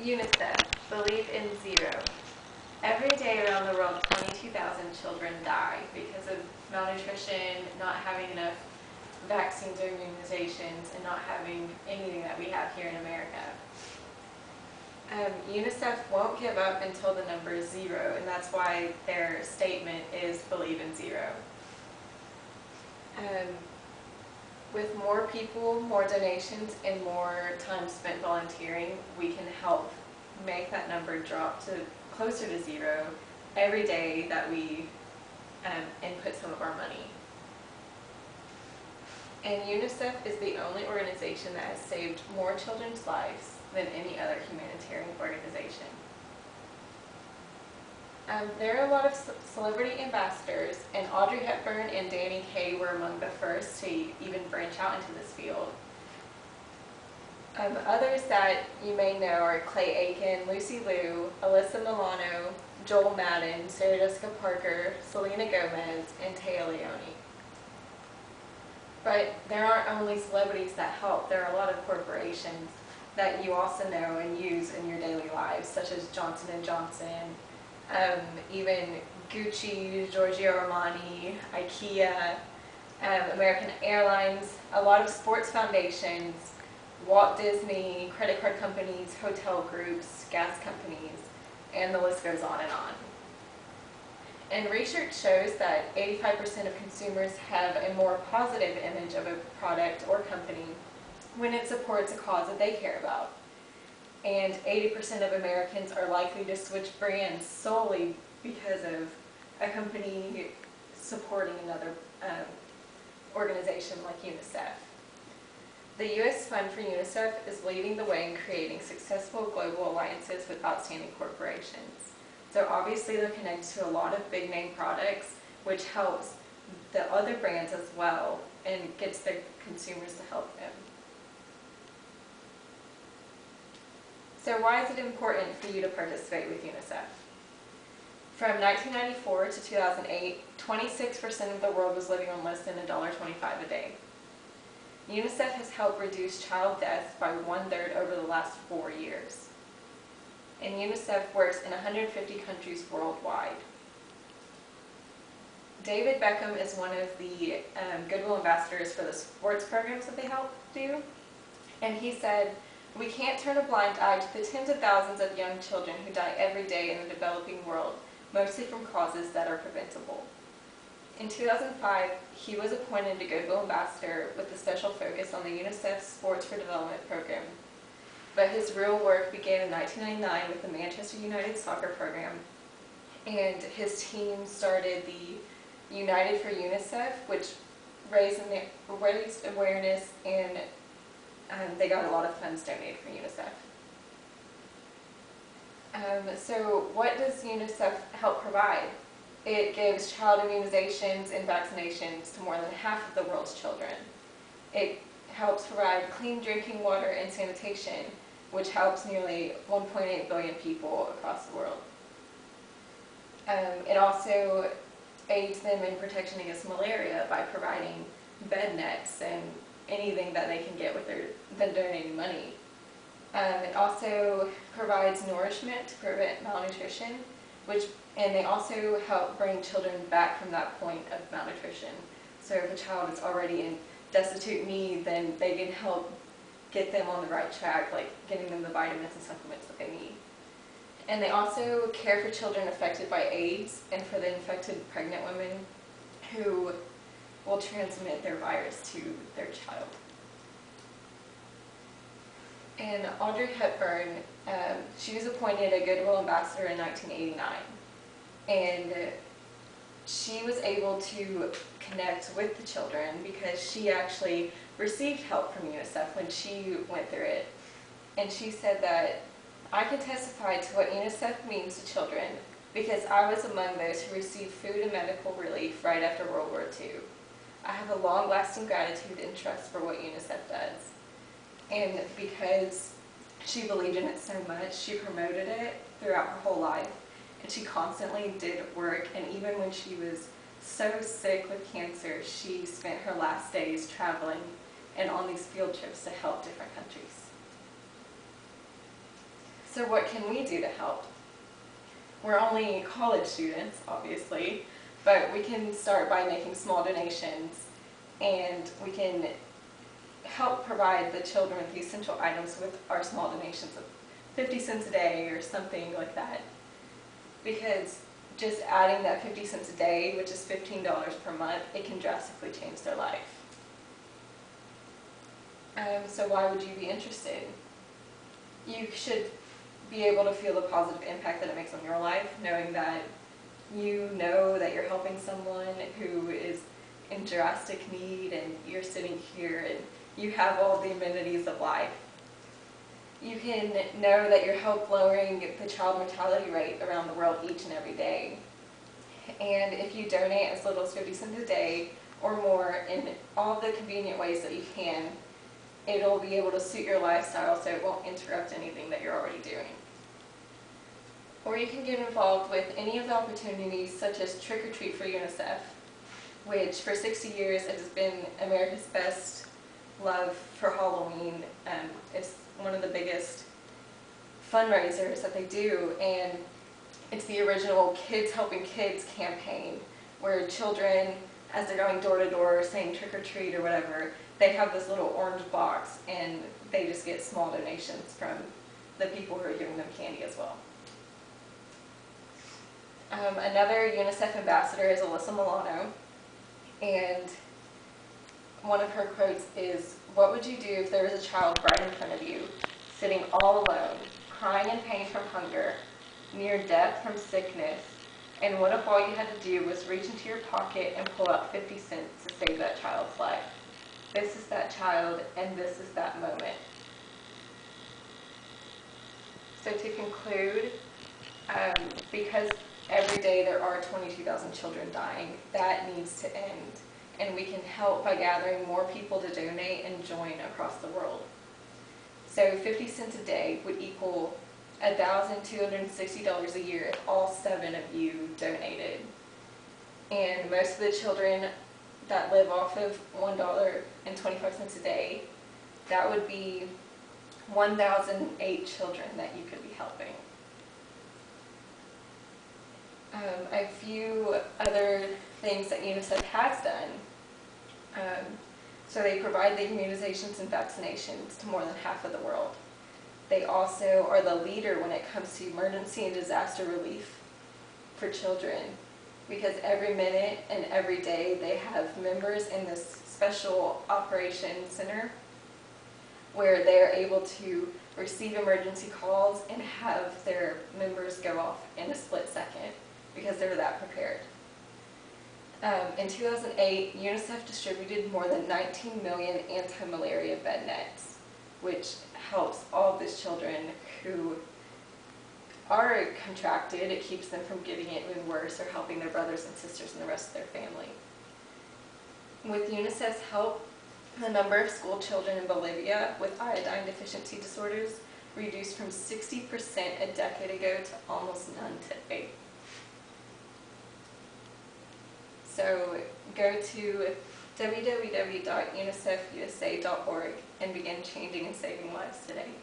UNICEF, believe in zero. Every day around the world, 22,000 children die because of malnutrition, not having enough vaccines or immunizations, and not having anything that we have here in America. UNICEF won't give up until the number is zero, and that's why their statement is believe in zero. With more people, more donations, and more time spent volunteering, we can help make that number drop to closer to zero every day that we input some of our money. And UNICEF is the only organization that has saved more children's lives than any other humanitarian organization. There are a lot of celebrity ambassadors, and Audrey Hepburn and Danny Kaye were among the first to even branch out into this field. Others that you may know are Clay Aiken, Lucy Liu, Alyssa Milano, Joel Madden, Sarah Jessica Parker, Selena Gomez, and Téa Leoni. But there aren't only celebrities that help. There are a lot of corporations that you also know and use in your daily lives, such as Johnson & Johnson, even Gucci, Giorgio Armani, IKEA, American Airlines, a lot of sports foundations, Walt Disney, credit card companies, hotel groups, gas companies, and the list goes on and on. And research shows that 85% of consumers have a more positive image of a product or company when it supports a cause that they care about. And 80% of Americans are likely to switch brands solely because of a company supporting another organization like UNICEF. The U.S. Fund for UNICEF is leading the way in creating successful global alliances with outstanding corporations. So obviously they're connected to a lot of big name products, which helps the other brands as well and gets their consumers to help them. So why is it important for you to participate with UNICEF? From 1994 to 2008, 26% of the world was living on less than $1.25 a day. UNICEF has helped reduce child deaths by 1/3 over the last 4 years. And UNICEF works in 150 countries worldwide. David Beckham is one of the Goodwill ambassadors for the sports programs that they help do. And he said, "We can't turn a blind eye to the tens of thousands of young children who die every day in the developing world, mostly from causes that are preventable." In 2005, he was appointed a Goodwill ambassador with a special focus on the UNICEF Sports for Development program. But his real work began in 1999 with the Manchester United soccer program, and his team started the United for UNICEF, which raised awareness, and they got a lot of funds donated for UNICEF. So what does UNICEF help provide? It gives child immunizations and vaccinations to more than half of the world's children. It helps provide clean drinking water and sanitation, which helps nearly 1.8 billion people across the world. It also aids them in protection against malaria by providing bed nets and anything that they can get with them donating money. It also provides nourishment to prevent malnutrition, and they also help bring children back from that point of malnutrition. So if a child is already in destitute need, then they can help get them on the right track, like getting them the vitamins and supplements that they need. And they also care for children affected by AIDS and for the infected pregnant women who will transmit their virus to their child. And Audrey Hepburn, she was appointed a Goodwill ambassador in 1989. And she was able to connect with the children because she actually received help from UNICEF when she went through it. And she said that, "I can testify to what UNICEF means to children because I was among those who received food and medical relief right after World War II. I have a long-lasting gratitude and trust for what UNICEF does." And because she believed in it so much, she promoted it throughout her whole life. And she constantly did work, and even when she was so sick with cancer, she spent her last days traveling and on these field trips to help different countries. So what can we do to help? We're only college students, obviously, but we can start by making small donations, and we can help provide the children with essential items with our small donations of 50 cents a day or something like that. Because just adding that 50 cents a day, which is $15 per month, it can drastically change their life. So why would you be interested? You should be able to feel the positive impact that it makes on your life, knowing that you know that you're helping someone who is in drastic need, and you're sitting here and you have all the amenities of life. You can know that you're help lowering the child mortality rate around the world each and every day. And if you donate as little as 50 cents a day or more in all the convenient ways that you can, it'll be able to suit your lifestyle so it won't interrupt anything that you're already doing. Or you can get involved with any of the opportunities such as Trick or Treat for UNICEF, which for 60 years has been America's best love for Halloween. It's one of the biggest fundraisers that they do, and it's the original Kids Helping Kids campaign, where children, as they're going door to door saying trick or treat or whatever, they have this little orange box and they just get small donations from the people who are giving them candy as well. Another UNICEF ambassador is Alyssa Milano, and one of her quotes is, "What would you do if there was a child right in front of you, sitting all alone, crying in pain from hunger, near death from sickness, and what if all you had to do was reach into your pocket and pull out 50 cents to save that child's life? This is that child, and this is that moment." So to conclude, because every day there are 22,000 children dying, that needs to end. And we can help by gathering more people to donate and join across the world. So 50 cents a day would equal $1,260 a year if all 7 of you donated. And most of the children that live off of $1.25 a day, that would be 1,008 children that you could be helping. A few other things that UNICEF has done. So they provide the immunizations and vaccinations to more than half of the world. They also are the leader when it comes to emergency and disaster relief for children, because every minute and every day they have members in this special operations center where they're able to receive emergency calls and have their members go off in a split second, because they're that prepared. In 2008, UNICEF distributed more than 19 million anti-malaria bed nets, which helps all of these children who are contracted. It keeps them from getting it even worse or helping their brothers and sisters and the rest of their family. With UNICEF's help, the number of school children in Bolivia with iodine deficiency disorders reduced from 60% a decade ago to almost none today. So go to www.unicefusa.org and begin changing and saving lives today.